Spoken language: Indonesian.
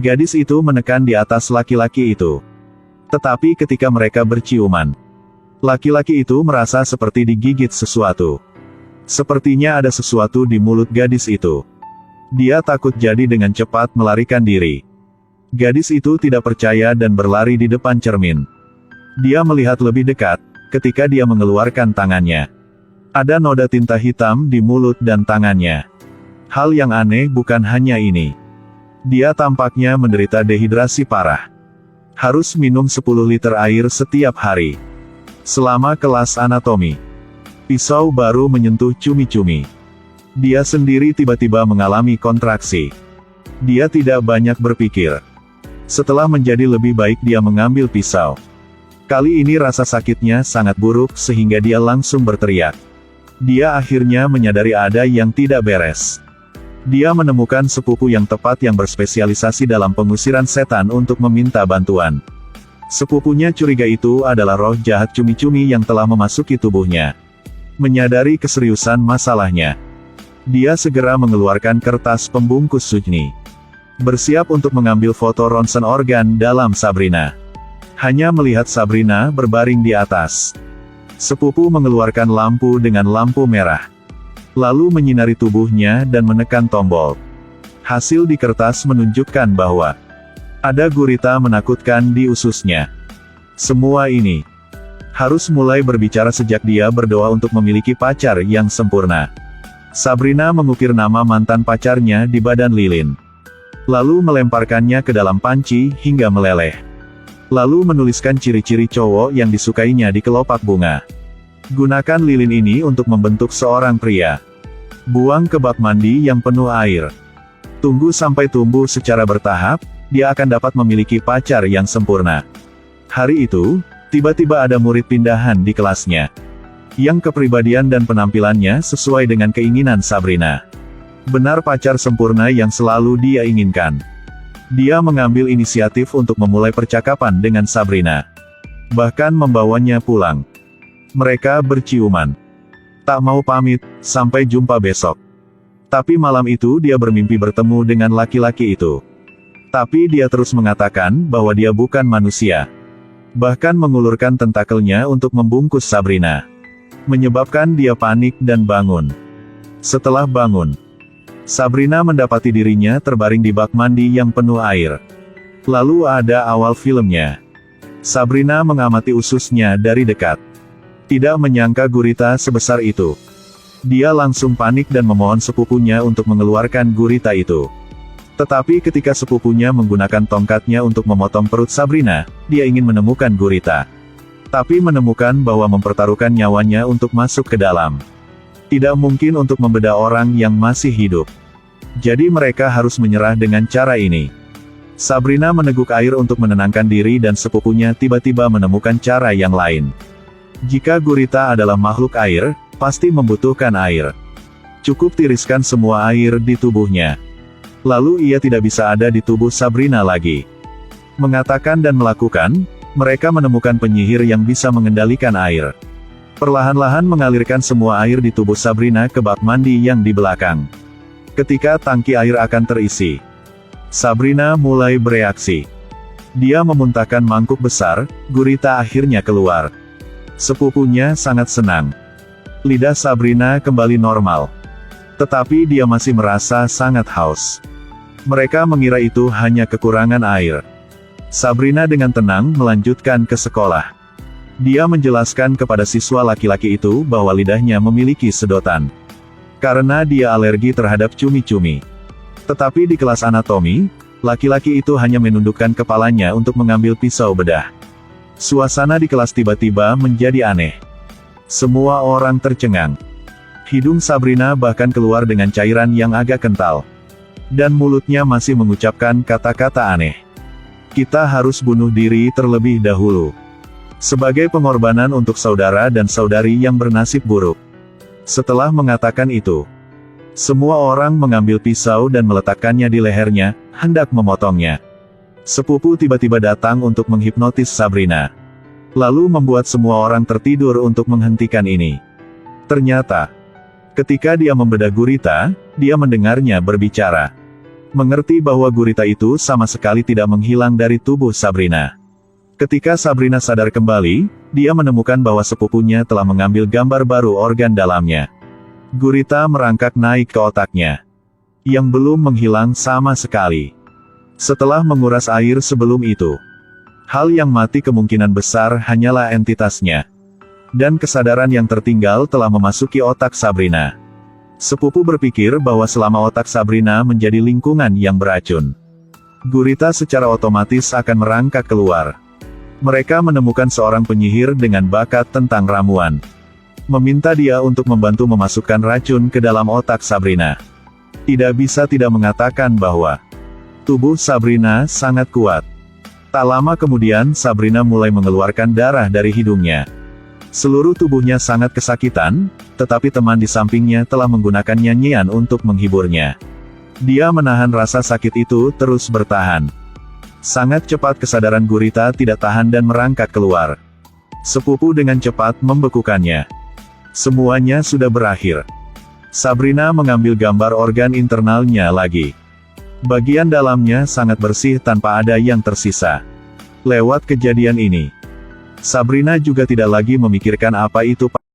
Gadis itu menekan di atas laki-laki itu. Tetapi ketika mereka berciuman, laki-laki itu merasa seperti digigit sesuatu. Sepertinya ada sesuatu di mulut gadis itu. Dia takut, jadi dengan cepat melarikan diri. Gadis itu tidak percaya dan berlari di depan cermin. Dia melihat lebih dekat, ketika dia mengeluarkan tangannya. Ada noda tinta hitam di mulut dan tangannya. Hal yang aneh bukan hanya ini. Dia tampaknya menderita dehidrasi parah. Harus minum 10 liter air setiap hari. Selama kelas anatomi, pisau baru menyentuh cumi-cumi. Dia sendiri tiba-tiba mengalami kontraksi. Dia tidak banyak berpikir. Setelah menjadi lebih baik, dia mengambil pisau. Kali ini rasa sakitnya sangat buruk sehingga dia langsung berteriak. Dia akhirnya menyadari ada yang tidak beres. Dia menemukan sepupu yang tepat yang berspesialisasi dalam pengusiran setan untuk meminta bantuan. Sepupunya curiga itu adalah roh jahat cumi-cumi yang telah memasuki tubuhnya. Menyadari keseriusan masalahnya, dia segera mengeluarkan kertas pembungkus sujni. Bersiap untuk mengambil foto ronsen organ dalam Sabrina. Hanya melihat Sabrina berbaring di atas, sepupu mengeluarkan lampu dengan lampu merah. Lalu menyinari tubuhnya dan menekan tombol. Hasil di kertas menunjukkan bahwa ada gurita menakutkan di ususnya. Semua ini harus mulai berbicara sejak dia berdoa untuk memiliki pacar yang sempurna. Sabrina mengukir nama mantan pacarnya di badan lilin. Lalu melemparkannya ke dalam panci hingga meleleh. Lalu menuliskan ciri-ciri cowok yang disukainya di kelopak bunga. Gunakan lilin ini untuk membentuk seorang pria. Buang ke bak mandi yang penuh air. Tunggu sampai tumbuh secara bertahap, dia akan dapat memiliki pacar yang sempurna. Hari itu, tiba-tiba ada murid pindahan di kelasnya, yang kepribadian dan penampilannya sesuai dengan keinginan Sabrina. Benar pacar sempurna yang selalu dia inginkan. Dia mengambil inisiatif untuk memulai percakapan dengan Sabrina. Bahkan membawanya pulang. Mereka berciuman. Tak mau pamit, sampai jumpa besok. Tapi malam itu dia bermimpi bertemu dengan laki-laki itu. Tapi dia terus mengatakan bahwa dia bukan manusia. Bahkan mengulurkan tentakelnya untuk membungkus Sabrina. Menyebabkan dia panik dan bangun. Setelah bangun, Sabrina mendapati dirinya terbaring di bak mandi yang penuh air. Lalu ada awal filmnya. Sabrina mengamati ususnya dari dekat. Tidak menyangka gurita sebesar itu. Dia langsung panik dan memohon sepupunya untuk mengeluarkan gurita itu. Tetapi ketika sepupunya menggunakan tongkatnya untuk memotong perut Sabrina, dia ingin menemukan gurita. Tapi menemukan bahwa mempertaruhkan nyawanya untuk masuk ke dalam. Tidak mungkin untuk membedah orang yang masih hidup. Jadi mereka harus menyerah dengan cara ini. Sabrina meneguk air untuk menenangkan diri dan sepupunya tiba-tiba menemukan cara yang lain. Jika gurita adalah makhluk air, pasti membutuhkan air. Cukup tiriskan semua air di tubuhnya. Lalu ia tidak bisa ada di tubuh Sabrina lagi. Mengatakan dan melakukan, mereka menemukan penyihir yang bisa mengendalikan air. Perlahan-lahan mengalirkan semua air di tubuh Sabrina ke bak mandi yang di belakang. Ketika tangki air akan terisi, Sabrina mulai bereaksi. Dia memuntahkan mangkuk besar, gurita akhirnya keluar. Sepupunya sangat senang. Lidah Sabrina kembali normal. Tetapi dia masih merasa sangat haus. Mereka mengira itu hanya kekurangan air. Sabrina dengan tenang melanjutkan ke sekolah. Dia menjelaskan kepada siswa laki-laki itu bahwa lidahnya memiliki sedotan. Karena dia alergi terhadap cumi-cumi. Tetapi di kelas anatomi, laki-laki itu hanya menundukkan kepalanya untuk mengambil pisau bedah. Suasana di kelas tiba-tiba menjadi aneh. Semua orang tercengang. Hidung Sabrina bahkan keluar dengan cairan yang agak kental. Dan mulutnya masih mengucapkan kata-kata aneh. Kita harus bunuh diri terlebih dahulu. Sebagai pengorbanan untuk saudara dan saudari yang bernasib buruk. Setelah mengatakan itu, semua orang mengambil pisau dan meletakkannya di lehernya, hendak memotongnya. Sepupu tiba-tiba datang untuk menghipnotis Sabrina. Lalu membuat semua orang tertidur untuk menghentikan ini. Ternyata, ketika dia membedah gurita, dia mendengarnya berbicara. mengerti bahwa gurita itu sama sekali tidak menghilang dari tubuh Sabrina. Ketika Sabrina sadar kembali, dia menemukan bahwa sepupunya telah mengambil gambar baru organ dalamnya. Gurita merangkak naik ke otaknya, yang belum menghilang sama sekali. Setelah menguras air sebelum itu, hal yang mati kemungkinan besar hanyalah entitasnya. Dan kesadaran yang tertinggal telah memasuki otak Sabrina. Sepupu berpikir bahwa selama otak Sabrina menjadi lingkungan yang beracun, gurita secara otomatis akan merangkak keluar. Mereka menemukan seorang penyihir dengan bakat tentang ramuan, meminta dia untuk membantu memasukkan racun ke dalam otak Sabrina. Tidak bisa tidak mengatakan bahwa tubuh Sabrina sangat kuat. Tak lama kemudian Sabrina mulai mengeluarkan darah dari hidungnya. Seluruh tubuhnya sangat kesakitan, tetapi teman di sampingnya telah menggunakan nyanyian untuk menghiburnya. Dia menahan rasa sakit itu terus bertahan. Sangat cepat kesadaran gurita tidak tahan dan merangkak keluar. Sepupu dengan cepat membekukannya. Semuanya sudah berakhir. Sabrina mengambil gambar organ internalnya lagi. Bagian dalamnya sangat bersih tanpa ada yang tersisa. Lewat kejadian ini, Sabrina juga tidak lagi memikirkan apa itu